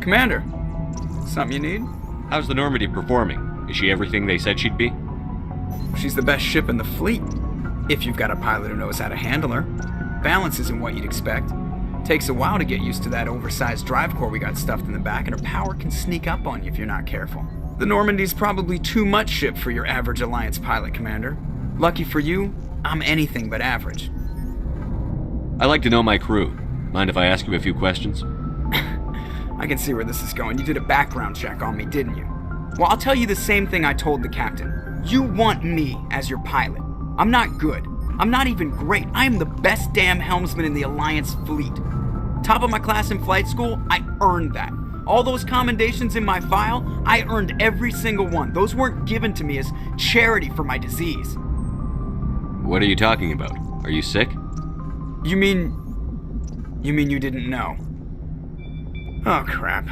Commander, something you need? How's the Normandy performing? Is she everything they said she'd be? She's the best ship in the fleet, if you've got a pilot who knows how to handle her. Balance isn't what you'd expect. Takes a while to get used to that oversized drive core we got stuffed in the back, and her power can sneak up on you if you're not careful. The Normandy's probably too much ship for your average Alliance pilot, Commander. Lucky for you, I'm anything but average. I like to know my crew. Mind if I ask you a few questions? I can see where this is going. You did a background check on me, didn't you? Well, I'll tell you the same thing I told the captain. You want me as your pilot. I'm not good. I'm not even great. I am the best damn helmsman in the Alliance fleet. Top of my class in flight school, I earned that. All those commendations in my file, I earned every single one. Those weren't given to me as charity for my disease. What are you talking about? Are you sick? You mean you didn't know? Oh, crap.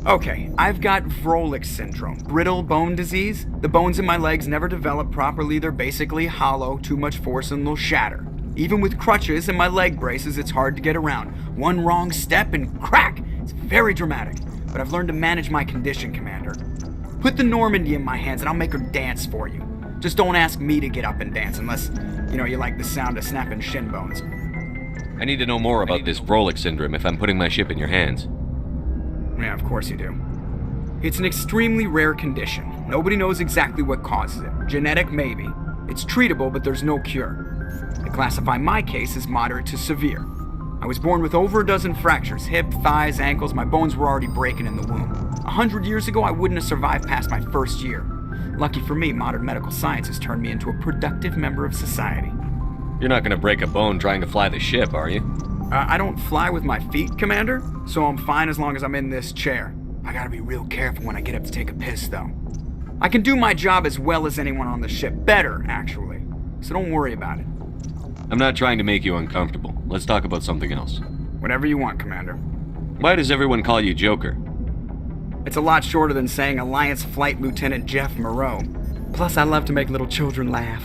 Okay, I've got Wrex syndrome, brittle bone disease. The bones in my legs never develop properly. They're basically hollow, too much force and they'll shatter. Even with crutches and my leg braces, it's hard to get around. One wrong step and crack! It's very dramatic, but I've learned to manage my condition, Commander. Put the Normandy in my hands and I'll make her dance for you. Just don't ask me to get up and dance unless, you like the sound of snapping shin bones. I need to know more about this Wrex syndrome if I'm putting my ship in your hands. Yeah, of course you do. It's an extremely rare condition. Nobody knows exactly what causes it. Genetic, maybe. It's treatable, but there's no cure. I classify my case as moderate to severe. I was born with over a dozen fractures, hip, thighs, ankles. My bones were already breaking in the womb. 100 years ago, I wouldn't have survived past my first year. Lucky for me, modern medical science has turned me into a productive member of society. You're not gonna break a bone trying to fly the ship, are you? I don't fly with my feet, Commander, so I'm fine as long as I'm in this chair. I gotta be real careful when I get up to take a piss, though. I can do my job as well as anyone on the ship. Better, actually. So don't worry about it. I'm not trying to make you uncomfortable. Let's talk about something else. Whatever you want, Commander. Why does everyone call you Joker? It's a lot shorter than saying Alliance Flight Lieutenant Jeff Moreau. Plus, I love to make little children laugh.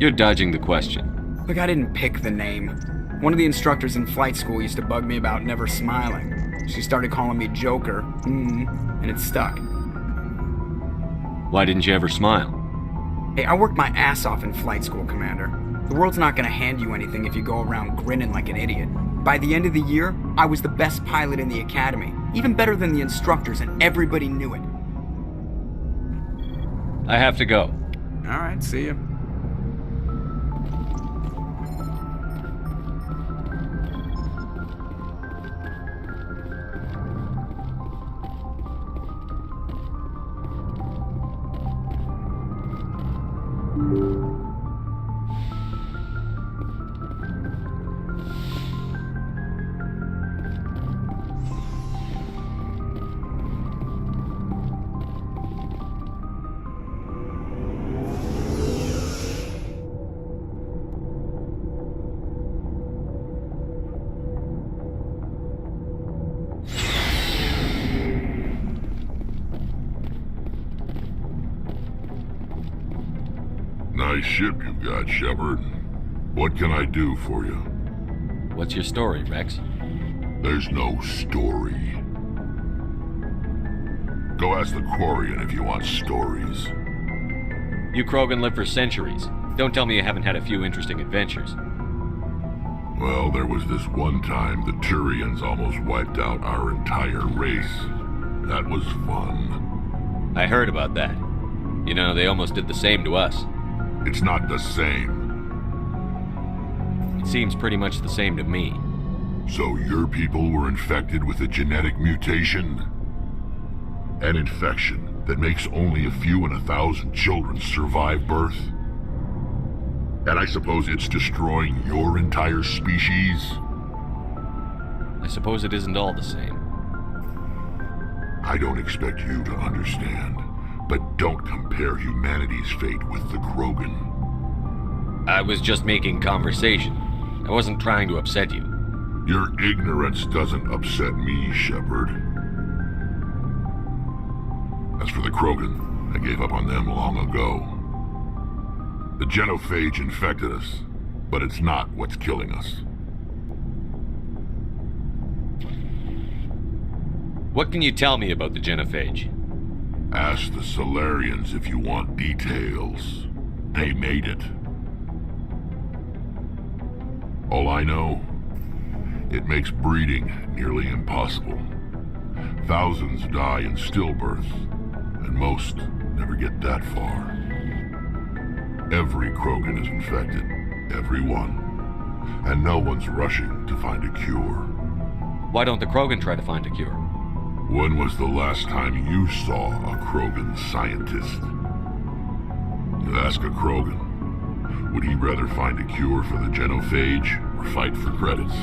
You're dodging the question. Look, I didn't pick the name. One of the instructors in flight school used to bug me about never smiling. She started calling me Joker, and it stuck. Why didn't you ever smile? Hey, I worked my ass off in flight school, Commander. The world's not gonna hand you anything if you go around grinning like an idiot. By the end of the year, I was the best pilot in the academy. Even better than the instructors, and everybody knew it. I have to go. All right, see ya. Nice ship you've got, Shepard. What can I do for you? What's your story, Wrex? There's no story. Go ask the Quarian if you want stories. You Krogan live for centuries. Don't tell me you haven't had a few interesting adventures. Well, there was this one time the Turians almost wiped out our entire race. That was fun. I heard about that. They almost did the same to us. It's not the same. It seems pretty much the same to me. So your people were infected with a genetic mutation? An infection that makes only a few in 1,000 children survive birth? And I suppose it's destroying your entire species? I suppose it isn't all the same. I don't expect you to understand, but don't compare humanity's fate with the Krogan. I was just making conversation. I wasn't trying to upset you. Your ignorance doesn't upset me, Shepard. As for the Krogan, I gave up on them long ago. The genophage infected us, but it's not what's killing us. What can you tell me about the genophage? Ask the Solarians if you want details. They made it. All I know, it makes breeding nearly impossible. Thousands die in stillbirth, and most never get that far. Every Krogan is infected, every one. And no one's rushing to find a cure. Why don't the Krogan try to find a cure? When was the last time you saw a Krogan scientist? You ask a Krogan, would he rather find a cure for the genophage or fight for credits?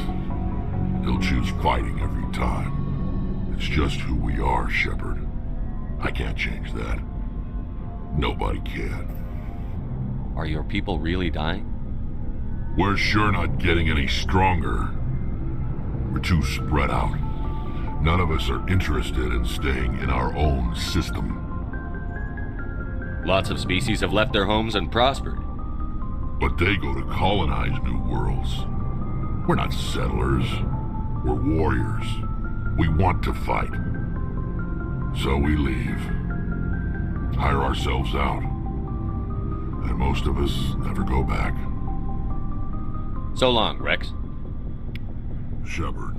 He'll choose fighting every time. It's just who we are, Shepard. I can't change that. Nobody can. Are your people really dying? We're sure not getting any stronger. We're too spread out. None of us are interested in staying in our own system. Lots of species have left their homes and prospered. But they go to colonize new worlds. We're not settlers. We're warriors. We want to fight. So we leave. Hire ourselves out. And most of us never go back. So long, Wrex. Shepard.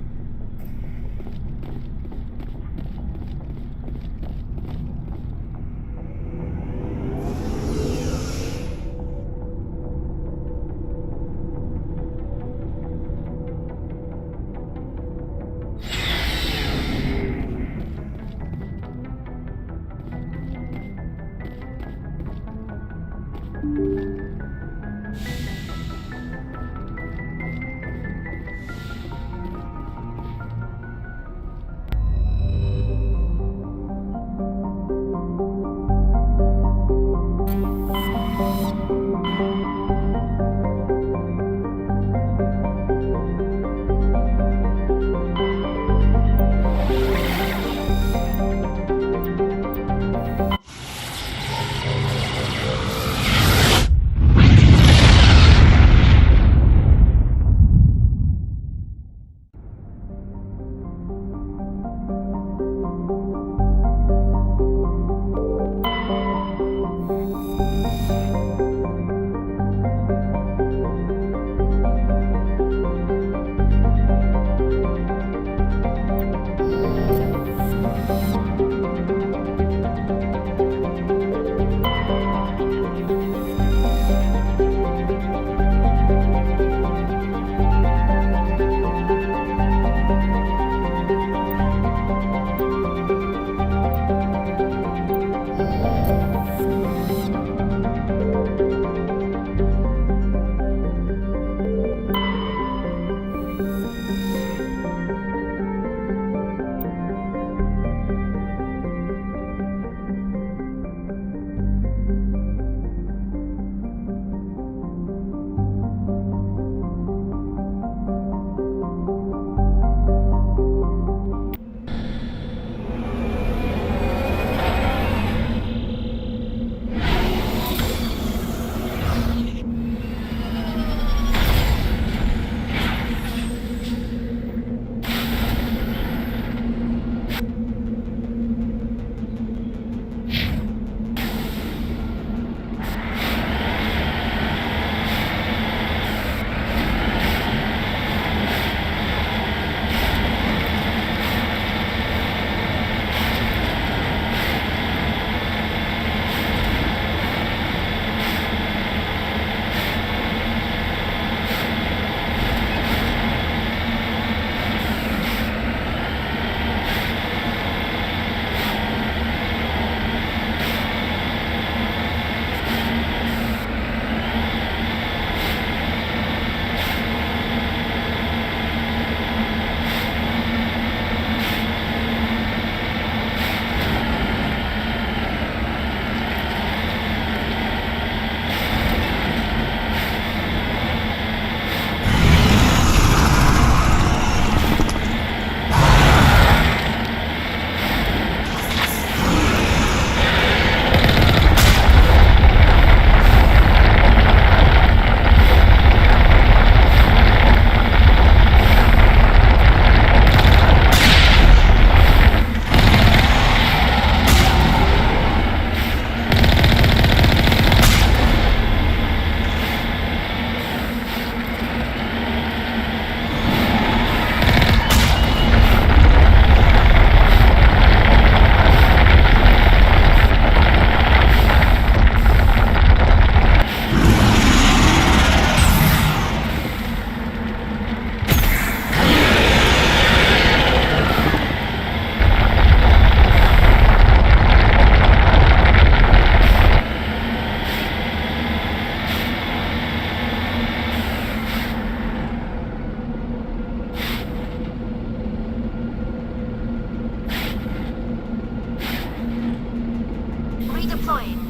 redeploying.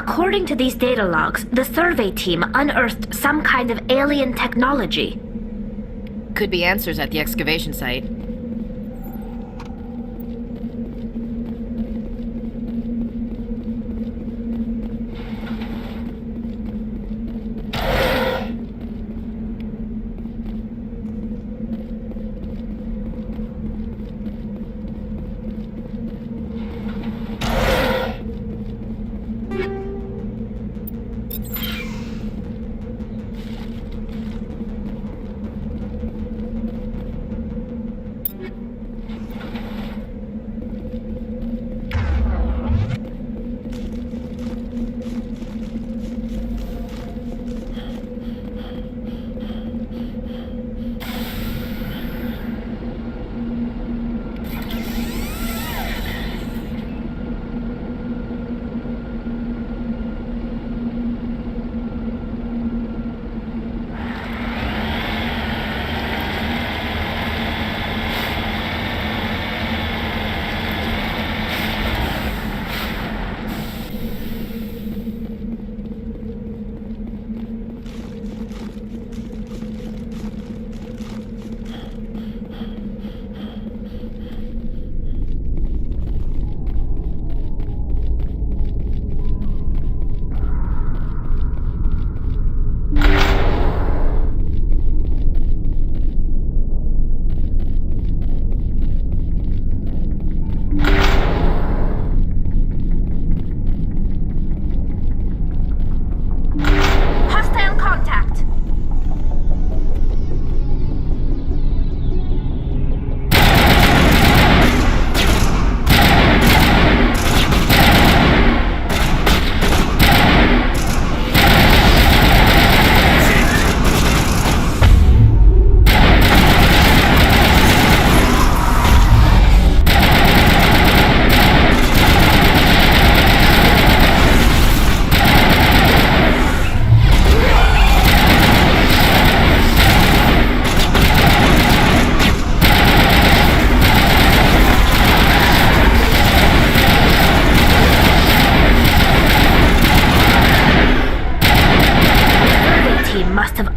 According to these data logs, the survey team unearthed some kind of alien technology. Could be answers at the excavation site.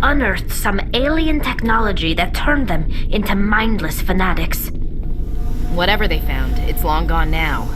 Unearthed some alien technology that turned them into mindless fanatics. Whatever they found, it's long gone now.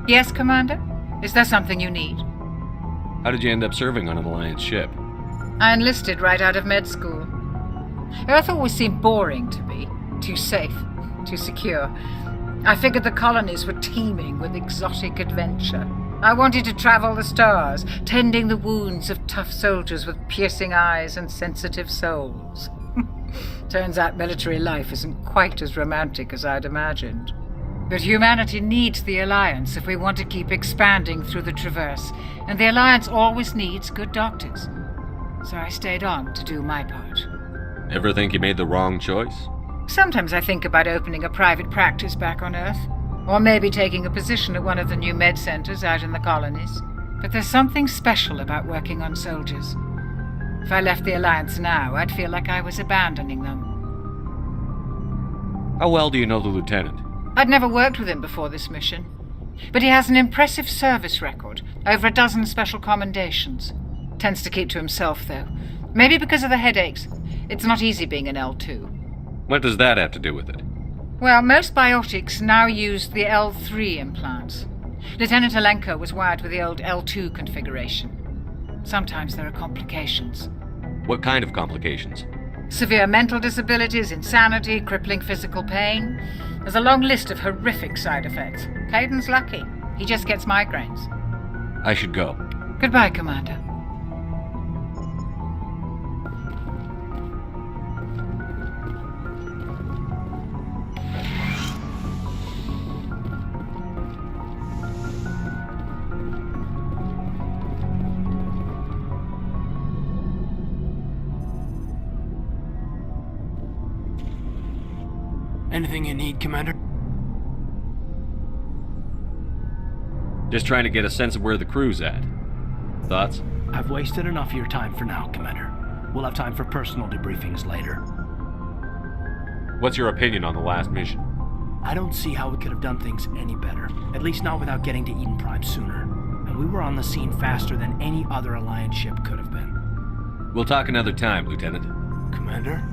Yes, Commander? Is there something you need? How did you end up serving on an Alliance ship? I enlisted right out of med school. Earth always seemed boring to me. Too safe, too secure. I figured the colonies were teeming with exotic adventure. I wanted to travel the stars, tending the wounds of tough soldiers with piercing eyes and sensitive souls. Turns out military life isn't quite as romantic as I'd imagined. But humanity needs the Alliance if we want to keep expanding through the Traverse, and the Alliance always needs good doctors. So I stayed on to do my part. Ever think you made the wrong choice? Sometimes I think about opening a private practice back on Earth, or maybe taking a position at one of the new med centers out in the colonies. But there's something special about working on soldiers. If I left the Alliance now, I'd feel like I was abandoning them. How well do you know the Lieutenant? I'd never worked with him before this mission, but he has an impressive service record, over 12 special commendations. Tends to keep to himself, though. Maybe because of the headaches. It's not easy being an L2. What does that have to do with it? Well, most biotics now use the L3 implants. Lieutenant Alenko was wired with the old L2 configuration. Sometimes there are complications. What kind of complications? Severe mental disabilities, insanity, crippling physical pain. There's a long list of horrific side effects. Caden's lucky. He just gets migraines. I should go. Goodbye, Commander. Anything you need, Commander? Just trying to get a sense of where the crew's at. Thoughts? I've wasted enough of your time for now, Commander. We'll have time for personal debriefings later. What's your opinion on the last mission? I don't see how we could have done things any better. At least not without getting to Eden Prime sooner. And we were on the scene faster than any other Alliance ship could have been. We'll talk another time, Lieutenant. Commander?